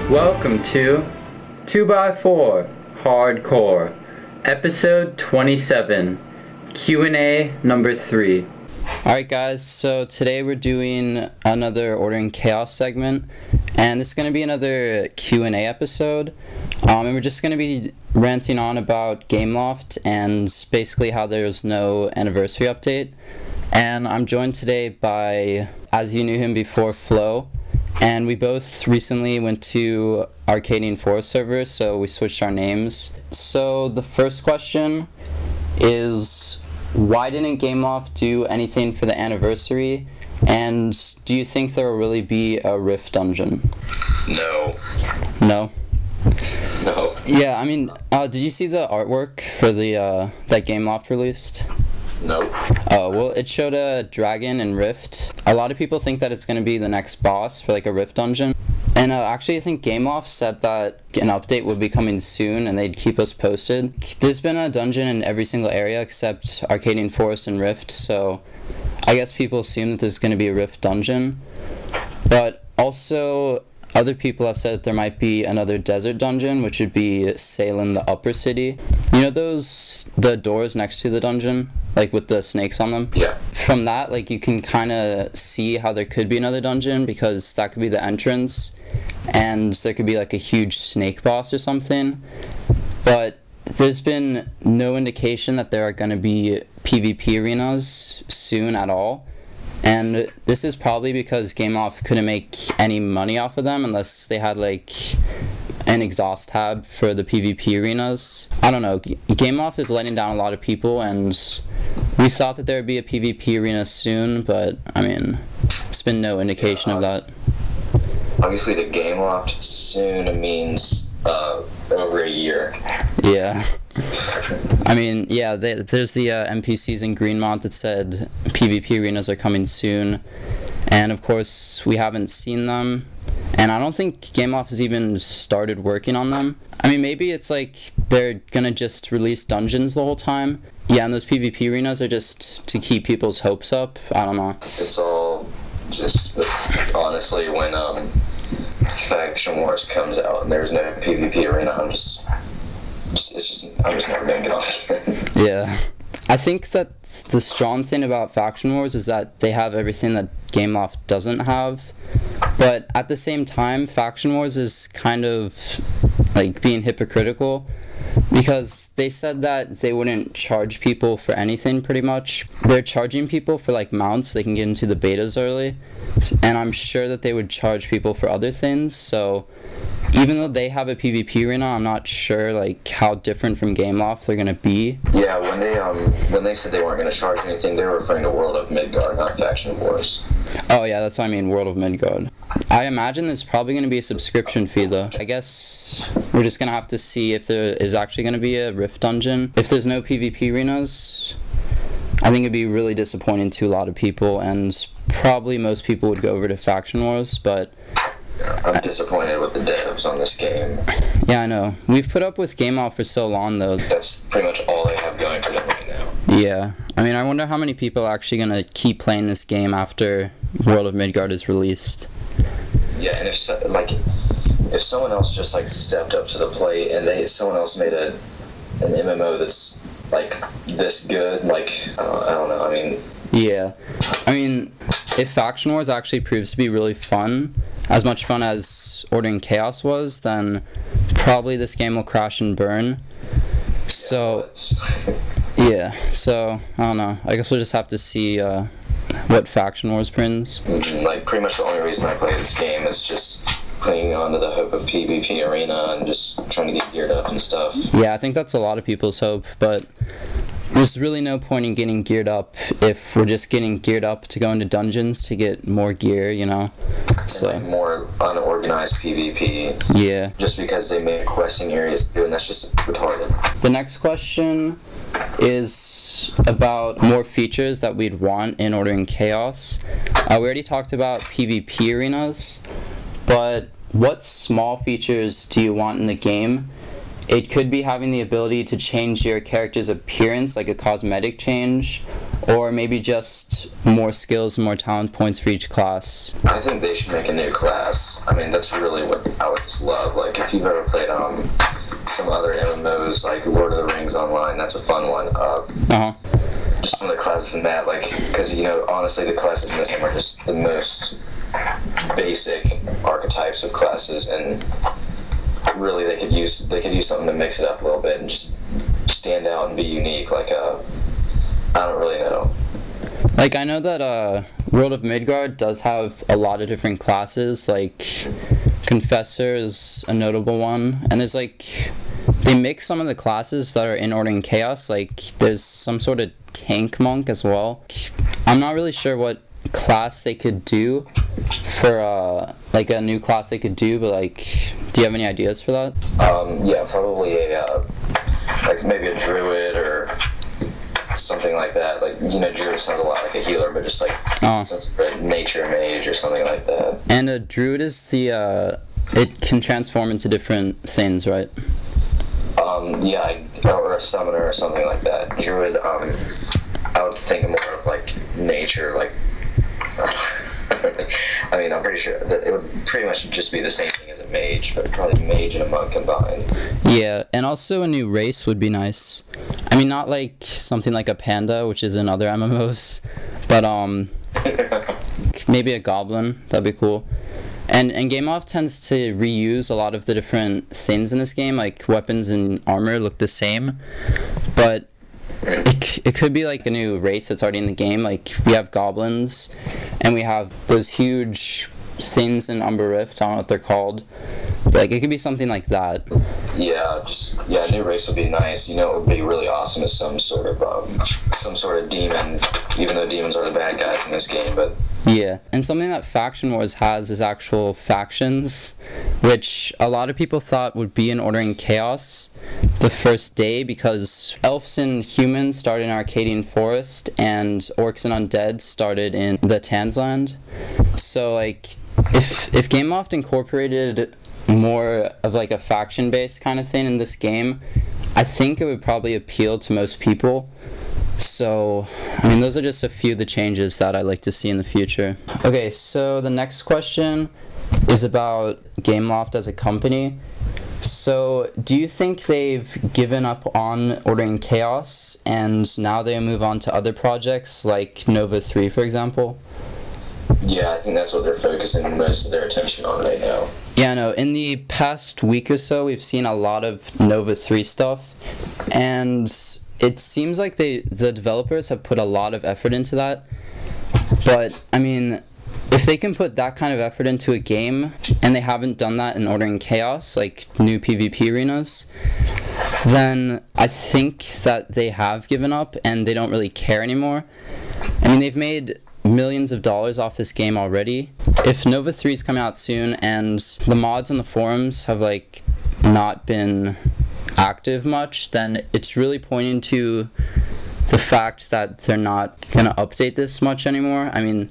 Welcome to 2x4 Hardcore, episode 27, Q&A number 3. Alright guys, so today we're doing another Ordering Chaos segment, and this is going to be another Q&A episode, and we're just going to be ranting on about Gameloft and basically how there's no anniversary update. And I'm joined today by, as you knew him before, Flo. And we both recently went to Arcadian Forest server, so we switched our names. So the first question is, why didn't Gameloft do anything for the anniversary? And do you think there will really be a Rift dungeon? No. No? No. Yeah, I mean, did you see the artwork for the that Gameloft released? No. Oh, well, it showed a dragon in Rift. A lot of people think that it's going to be the next boss for like a Rift dungeon. And actually, I think Gameloft said that an update would be coming soon and they'd keep us posted. There's been a dungeon in every single area except Arcadian Forest and Rift, so I guess people assume that there's going to be a Rift dungeon. But also, other people have said that there might be another desert dungeon, which would be Salem, the upper city. You know the doors next to the dungeon? Like with the snakes on them? Yeah. From that, like, you can kind of see how there could be another dungeon, because that could be the entrance, and there could be like a huge snake boss or something. But there's been no indication that there are going to be PvP arenas soon at all. And this is probably because Gameloft couldn't make any money off of them unless they had like an exhaust tab for the PvP arenas. I don't know, Gameloft is letting down a lot of people, and we thought that there would be a PvP arena soon, but I mean, there's been no indication of that. Obviously the Gameloft soon means over a year. Yeah. I mean, yeah, there's the NPCs in Greenmont that said PvP arenas are coming soon, and of course we haven't seen them, and I don't think Gameloft has even started working on them. I mean, maybe it's like they're gonna just release dungeons the whole time. Yeah, and those PvP arenas are just to keep people's hopes up. I don't know. It's all just, honestly, when Faction Wars comes out and there's no PvP arena, I'm just never gonna get on it. Yeah. I think that the strong thing about Faction Wars is that they have everything that Gameloft doesn't have. But at the same time, Faction Wars is kind of like being hypocritical, because they said that they wouldn't charge people for anything pretty much. They're charging people for like mounts, they can get into the betas early. And I'm sure that they would charge people for other things, so even though they have a PvP arena, I'm not sure like how different from Gameloft they're gonna be. Yeah, when they said they weren't gonna charge anything, they were referring to World of Midgard, not Faction Wars. Oh yeah, that's what I mean, World of Midgard. I imagine there's probably gonna be a subscription fee though. I guess we're just gonna have to see if there is actually gonna be a Rift dungeon. If there's no PvP arenas, I think it'd be really disappointing to a lot of people, and probably most people would go over to Faction Wars, but I'm disappointed with the devs on this game. Yeah, I know. We've put up with Gameloft for so long, though. That's pretty much all they have going for them right now. Yeah. I mean, I wonder how many people are actually going to keep playing this game after World of Midgard is released. Yeah, and if someone else just like stepped up to the plate and someone else made an MMO that's like this good, like I don't know. I mean. Yeah. I mean, if Faction Wars actually proves to be really fun, as much fun as Ordering Chaos was, then probably this game will crash and burn. So, yeah, so, I don't know. I guess we'll just have to see what Faction Wars brings. Like, pretty much the only reason I play this game is just clinging on to the hope of PvP arena and just trying to get geared up and stuff. Yeah, I think that's a lot of people's hope, but there's really no point in getting geared up if we're just getting geared up to go into dungeons to get more gear, you know? So like more unorganized PvP. Yeah. Just because they made questing areas too, and that's just retarded. The next question is about more features that we'd want in Ordering Chaos. We already talked about PvP arenas, but what small features do you want in the game? It could be having the ability to change your character's appearance, like a cosmetic change, or maybe just more skills and more talent points for each class? I think they should make a new class. I mean, that's really what I would just love. Like, if you've ever played some other MMOs, like Lord of the Rings Online, that's a fun one. Just some of the classes in that, like, because, you know, honestly, the classes in this game are just the most basic archetypes of classes, and really they could use something to mix it up a little bit and just stand out and be unique. Like, I don't really know. Like, I know that World of Midgard does have a lot of different classes. Like, Confessor is a notable one, and there's like, they mix some of the classes that are in Order and Chaos. Like, there's some sort of tank monk as well. I'm not really sure what class they could do for like a new class they could do, but like, do you have any ideas for that? Yeah, probably like maybe a druid or something like that. Like, you know, druid sounds a lot like a healer, but just like some sort of nature mage or something like that. And a druid is it can transform into different things, right? Yeah, or a summoner or something like that. Druid, I would think more of like nature, like. I mean, I'm pretty sure that it would pretty much just be the same thing as a mage, but probably mage and a monk combined. Yeah, and also a new race would be nice. I mean, not like something like a panda, which is in other MMOs, but maybe a goblin. That'd be cool. And Gameloft tends to reuse a lot of the different things in this game, like weapons and armor look the same, but it could be like a new race that's already in the game. Like, we have goblins, and we have those huge things in Umber Rift. I don't know what they're called. But, like, it could be something like that. Yeah, a new race would be nice. You know, it would be really awesome as some sort of demon, even though demons are the bad guys in this game. But yeah, and something that Faction Wars has is actual factions, which a lot of people thought would be in Order and Chaos the first day, because elves and humans started in Arcadian Forest, and orcs and undead started in the Tansland. So, like, if Gameloft incorporated more of like a faction-based kind of thing in this game, I think it would probably appeal to most people. So, I mean, those are just a few of the changes that I'd like to see in the future. Okay, so the next question is about Gameloft as a company. So, do you think they've given up on Order and Chaos, and now they move on to other projects like Nova 3, for example? Yeah, I think that's what they're focusing most of their attention on right now. Yeah, no, in the past week or so, we've seen a lot of Nova 3 stuff, and it seems like the developers have put a lot of effort into that. But, I mean, if they can put that kind of effort into a game, and they haven't done that in Order and Chaos, like new PvP arenas, then I think that they have given up, and they don't really care anymore. I mean, they've made millions of dollars off this game already. If Nova 3 is coming out soon, and the mods on the forums have, like, not been active much, then it's really pointing to the fact that they're not gonna update this much anymore. I mean,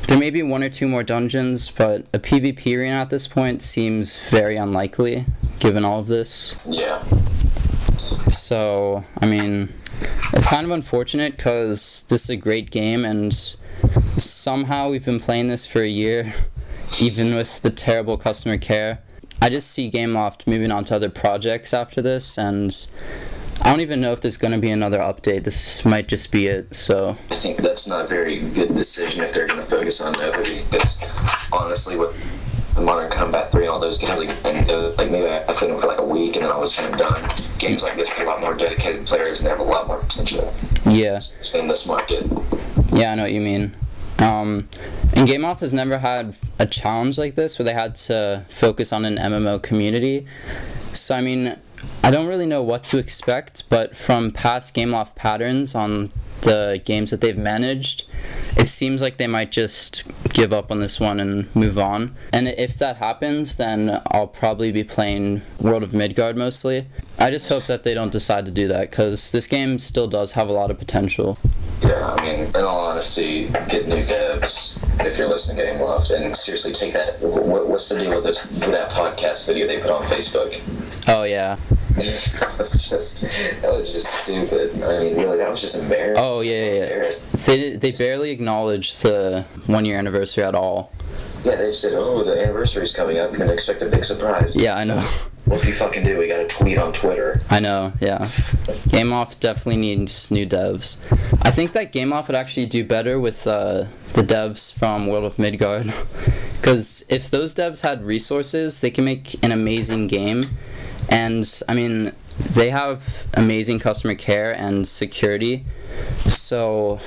there may be one or two more dungeons, but a PvP arena at this point seems very unlikely, given all of this. Yeah. So, I mean, it's kind of unfortunate, because this is a great game, and somehow we've been playing this for a year, even with the terrible customer care. I just see Gameloft moving on to other projects after this, and I don't even know if there's going to be another update. This might just be it, so. I think that's not a very good decision if they're going to focus on Nova, because honestly, with the Modern Combat 3 and all those games, like maybe I played them for like a week and then I was kind of done. Games like this get a lot more dedicated players and they have a lot more potential. Yeah. In this market. Yeah, I know what you mean. And Gameloft has never had a challenge like this where they had to focus on an MMO community. So, I mean, I don't really know what to expect, but from past Gameloft patterns on the games that they've managed, it seems like they might just give up on this one and move on. And if that happens, then I'll probably be playing World of Midgard mostly. I just hope that they don't decide to do that, because this game still does have a lot of potential. Yeah, I mean, in all honesty, get new devs if you're listening to Gameloft, and seriously take that. What's the deal with that podcast video they put on Facebook? Oh yeah, That was just stupid. I mean, really, that was just embarrassing. Oh, yeah. They barely acknowledged the 1-year anniversary at all. Yeah, they said, oh, the anniversary's coming up, and expect a big surprise. Yeah, I know. What if you fucking do? We got a tweet on Twitter. I know, yeah. Gameloft definitely needs new devs. I think that Gameloft would actually do better with the devs from World of Midgard. Because if those devs had resources, they can make an amazing game. And, I mean, they have amazing customer care and security. So,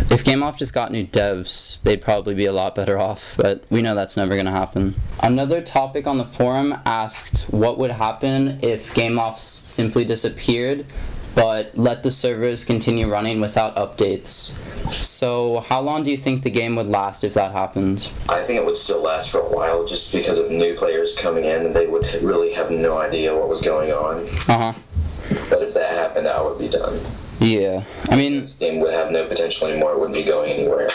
if Gameloft just got new devs, they'd probably be a lot better off, but we know that's never going to happen. Another topic on the forum asked what would happen if Gameloft simply disappeared, but let the servers continue running without updates. So, how long do you think the game would last if that happened? I think it would still last for a while, just because of new players coming in, and they would really have no idea what was going on. But if that happened, I would be done. Yeah, I mean, this game would have no potential anymore. It wouldn't be going anywhere.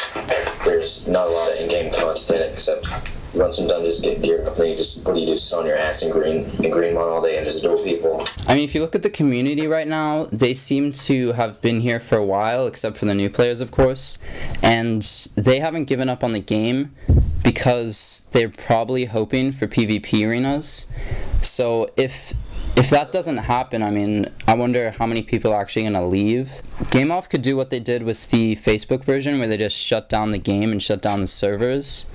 There's not a lot of in-game content in it, except run some dungeons, get gear up, and you just, what do you do, sit on your ass in green all day and just duel people. I mean, if you look at the community right now, they seem to have been here for a while, except for the new players, of course, and they haven't given up on the game because they're probably hoping for PvP arenas. So if that doesn't happen, I mean, I wonder how many people are actually going to leave. Gameloft could do what they did with the Facebook version, where they just shut down the game and shut down the servers.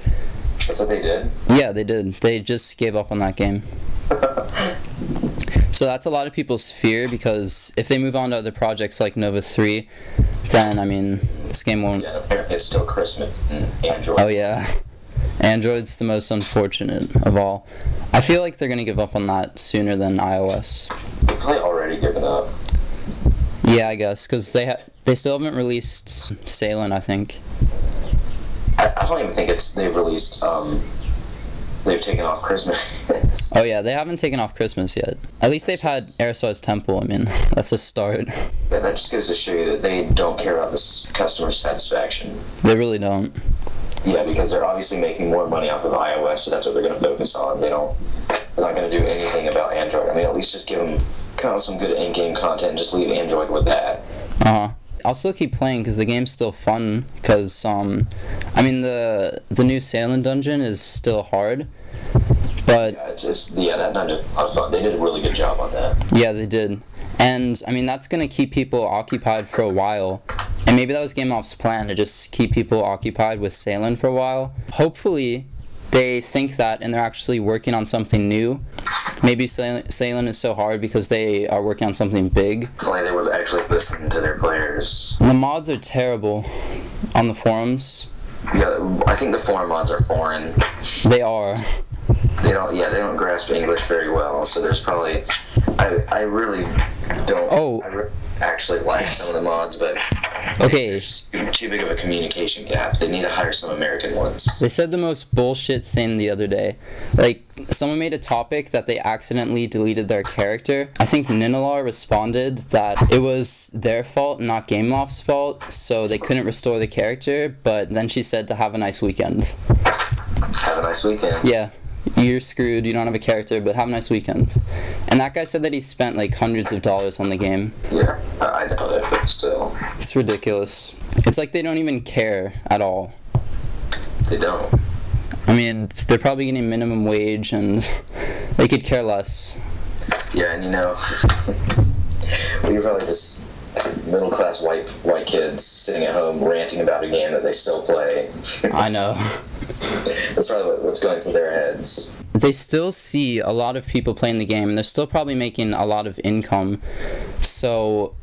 That's what they did? Yeah, they did. They just gave up on that game. So that's a lot of people's fear, because if they move on to other projects like Nova 3, then, I mean, this game won't... Yeah, it's still Christmas and Android. Oh, yeah. Android's the most unfortunate of all. I feel like they're going to give up on that sooner than iOS. They've probably already given up. Yeah, I guess, because they still haven't released Salem, I think. I don't even think they've released, they've taken off Christmas. Oh yeah, they haven't taken off Christmas yet. At least they've had Aerosaur's Temple, I mean, that's a start. Yeah, that just goes to show you that they don't care about this customer satisfaction. They really don't. Yeah, because they're obviously making more money off of iOS, so that's what they're going to focus on. They're not going to do anything about Android. I mean, at least just give them kind of some good in-game content and just leave Android with that. I'll still keep playing because the game's still fun, because, I mean, the new Salem dungeon is still hard, but... Yeah, that dungeon's a lot of fun. They did a really good job on that. Yeah, they did. And, I mean, that's going to keep people occupied for a while. And maybe that was Gameloft's plan, to just keep people occupied with Salem for a while. Hopefully, they think that and they're actually working on something new. Maybe Salem is so hard because they are working on something big. Like they would actually listen to their players. The mods are terrible on the forums. Yeah, I think the forum mods are foreign. They are. They don't grasp English very well, so there's probably... I really don't... I actually like some of the mods, but... Okay. There's too big of a communication gap. They need to hire some American ones. They said the most bullshit thing the other day. Like, someone made a topic that they accidentally deleted their character. I think Ninalar responded that it was their fault, not Gameloft's fault, so they couldn't restore the character, but then she said to have a nice weekend. Have a nice weekend. Yeah. You're screwed, you don't have a character, but have a nice weekend. And that guy said that he spent like hundreds of dollars on the game. Yeah, I know that, but still. It's ridiculous. It's like they don't even care at all. They don't. I mean, they're probably getting minimum wage and they could care less. Yeah, and you know, you're probably just middle-class white kids sitting at home ranting about a game that they still play. I know. That's probably what's going through their heads. They still see a lot of people playing the game, and they're still probably making a lot of income. So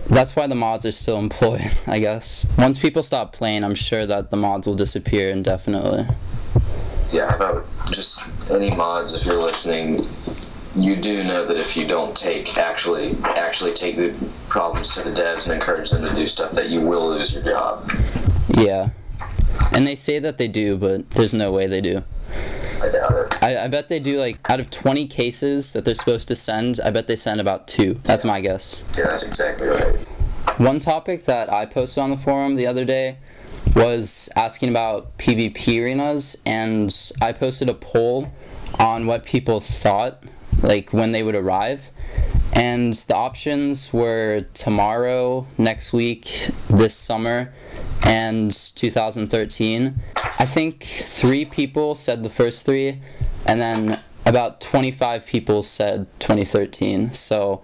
that's why the mods are still employed, I guess. Once people stop playing, I'm sure that the mods will disappear indefinitely. Yeah, how about just any mods, if you're listening, you do know that if you don't actually take the problems to the devs and encourage them to do stuff, that you will lose your job. Yeah. And they say that they do, but there's no way they do. I doubt it. I bet they do, like, out of 20 cases that they're supposed to send, I bet they send about 2. That's my guess. Yeah, that's exactly right. One topic that I posted on the forum the other day was asking about PvP arenas, and I posted a poll on what people thought, like, when they would arrive. And the options were tomorrow, next week, this summer, and 2013. I think 3 people said the first 3, and then about 25 people said 2013. So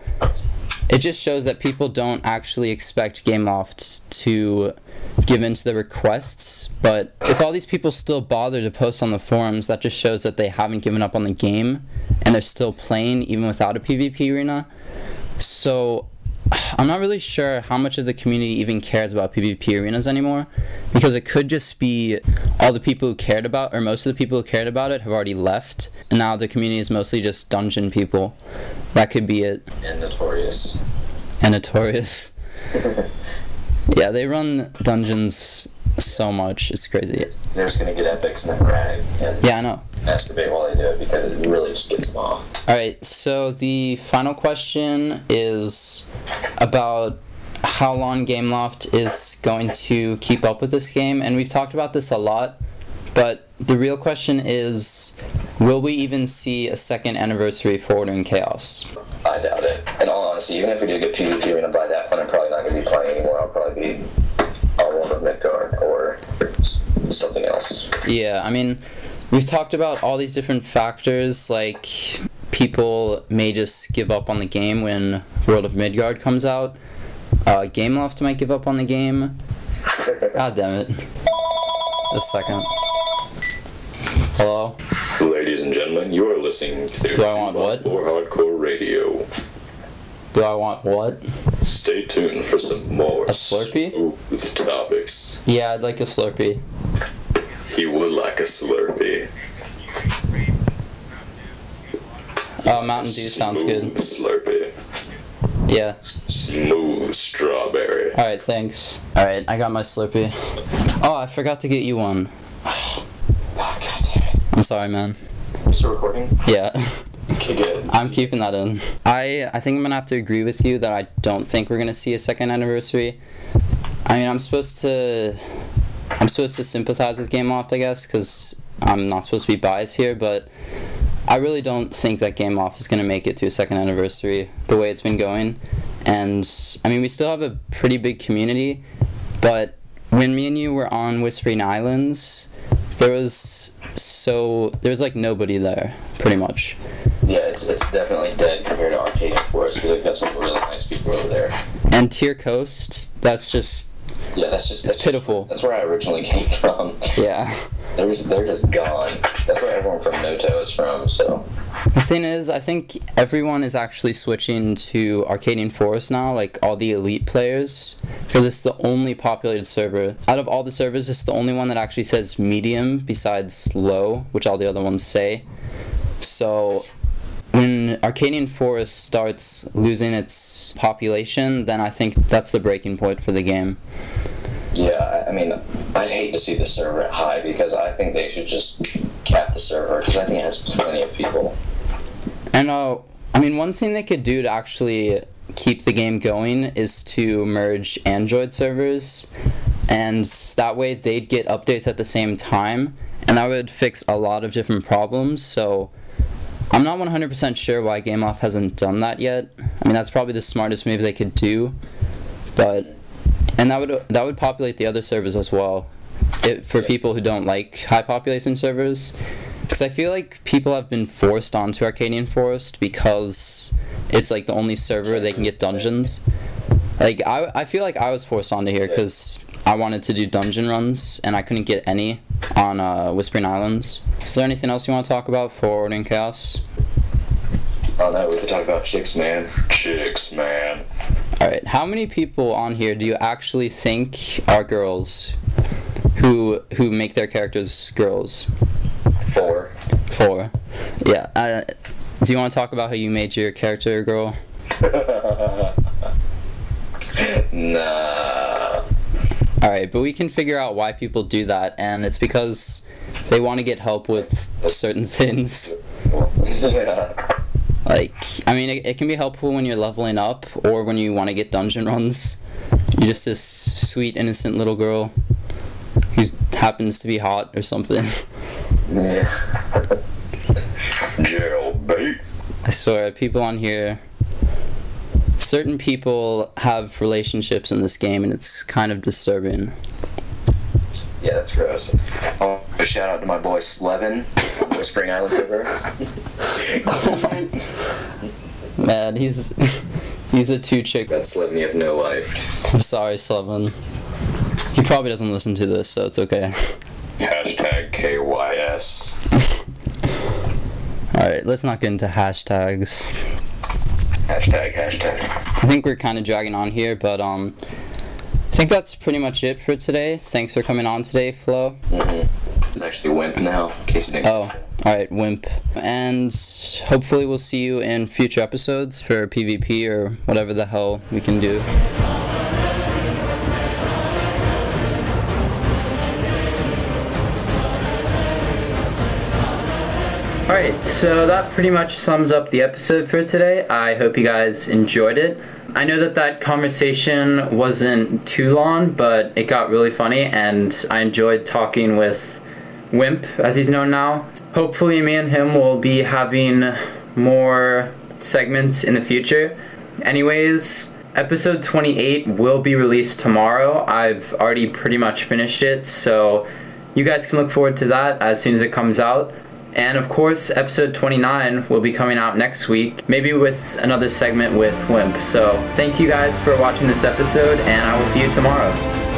it just shows that people don't actually expect Gameloft to give in to the requests. But if all these people still bother to post on the forums, that just shows that they haven't given up on the game, and they're still playing even without a PvP arena. So I'm not really sure how much of the community even cares about PvP arenas anymore, because it could just be all the people who cared about, or most of the people who cared about it have already left, and now the community is mostly just dungeon people. That could be it. And notorious. And notorious. Yeah, they run dungeons so much, it's crazy. They're just gonna get epics and then brag and yeah, I know. masturbate while they do it, because it really just gets them off. Alright, so the final question is about how long Gameloft is going to keep up with this game, and we've talked about this a lot, but the real question is, will we even see a second anniversary for Order in Chaos? I doubt it. In all honesty, even if we do get PvP arena by that point, I'm probably not gonna be playing anymore. I'll probably be on one of Midgard or something else. Yeah, I mean, we've talked about all these different factors, like people may just give up on the game when World of Midgard comes out. Gameloft might give up on the game. God damn it. A second. Hello? Ladies and gentlemen, you are listening to Do I want what? TwoByFourHardcore Radio. Do I want what? Stay tuned for some more A Slurpee? smooth topics. Yeah, I'd like a Slurpee. He would like a Slurpee. Mountain Dew sounds Smooth good. Slurpee. Yeah. Smooth strawberry. Alright, thanks. Alright, I got my Slurpee. Oh, I forgot to get you one. Oh, God damn it. I'm sorry, man. You still recording? Yeah. Okay, good. I'm keeping that in. I think I'm gonna have to agree with you that I don't think we're gonna see a second anniversary. I mean, I'm supposed to sympathize with Gameloft, I guess, because I'm not supposed to be biased here, but I really don't think that Gameloft is gonna make it to a second anniversary the way it's been going. And I mean, we still have a pretty big community, but when me and you were on Whispering Islands, there was like nobody there, pretty much. Yeah, it's definitely dead compared to Arcade and Forest. I think that's some really nice people over there. And Tier Coast, that's just... Yeah, that's pitiful. That's where I originally came from. Yeah. They're just gone. That's where everyone from Noto is from, so... The thing is, I think everyone is actually switching to Arcadian Forest now, like all the elite players, because it's the only populated server. Out of all the servers, it's the only one that actually says medium besides low, which all the other ones say. So when Arcadian Forest starts losing its population, then I think that's the breaking point for the game. Yeah, I mean, I'd hate to see the server at high, because I think they should just cap the server, because I think it has plenty of people. And I mean, one thing they could do to actually keep the game going is to merge Android servers, and that way they'd get updates at the same time, and that would fix a lot of different problems. So I'm not 100% sure why Gameloft hasn't done that yet. I mean, that's probably the smartest move they could do, but... And that would populate the other servers as well, for people who don't like high population servers. Because I feel like people have been forced onto Arcadian Forest because it's like the only server they can get dungeons. Like I feel like I was forced onto here because I wanted to do dungeon runs and I couldn't get any on Whispering Islands. Is there anything else you want to talk about for Order in Chaos? Oh no, we could talk about chicks, man. Chicks, man. Alright, how many people on here do you actually think are girls who make their characters girls? 4. 4. Yeah. Do you want to talk about how you made your character a girl? Nah. Alright, but we can figure out why people do that, and it's because they want to get help with certain things. Yeah. Like, I mean, it can be helpful when you're leveling up, or when you want to get dungeon runs. You're just this sweet, innocent little girl who happens to be hot or something. Yeah. Jailbait. I swear, people on here Certain people have relationships in this game, and it's kind of disturbing. Yeah, that's gross. Oh, a shout out to my boy Slevin on the Spring Island River. Man, he's a two-chick. That's Slevin, you have no life. I'm sorry, Slevin. He probably doesn't listen to this, so it's okay. Hashtag KYS. Alright, let's not get into hashtags. Hashtag. I think we're kind of dragging on here, but I think that's pretty much it for today. Thanks for coming on today, Flo. It's actually Wimp now, in case you didn't. Oh, alright, Wimp. And hopefully we'll see you in future episodes for PvP or whatever the hell we can do. Alright, so that pretty much sums up the episode for today. I hope you guys enjoyed it. I know that conversation wasn't too long, but it got really funny, and I enjoyed talking with Wimp, as he's known now. Hopefully me and him will be having more segments in the future. Anyways, episode 28 will be released tomorrow. I've already pretty much finished it, so you guys can look forward to that as soon as it comes out. And of course, episode 29 will be coming out next week, maybe with another segment with Wimp. So thank you guys for watching this episode, and I will see you tomorrow.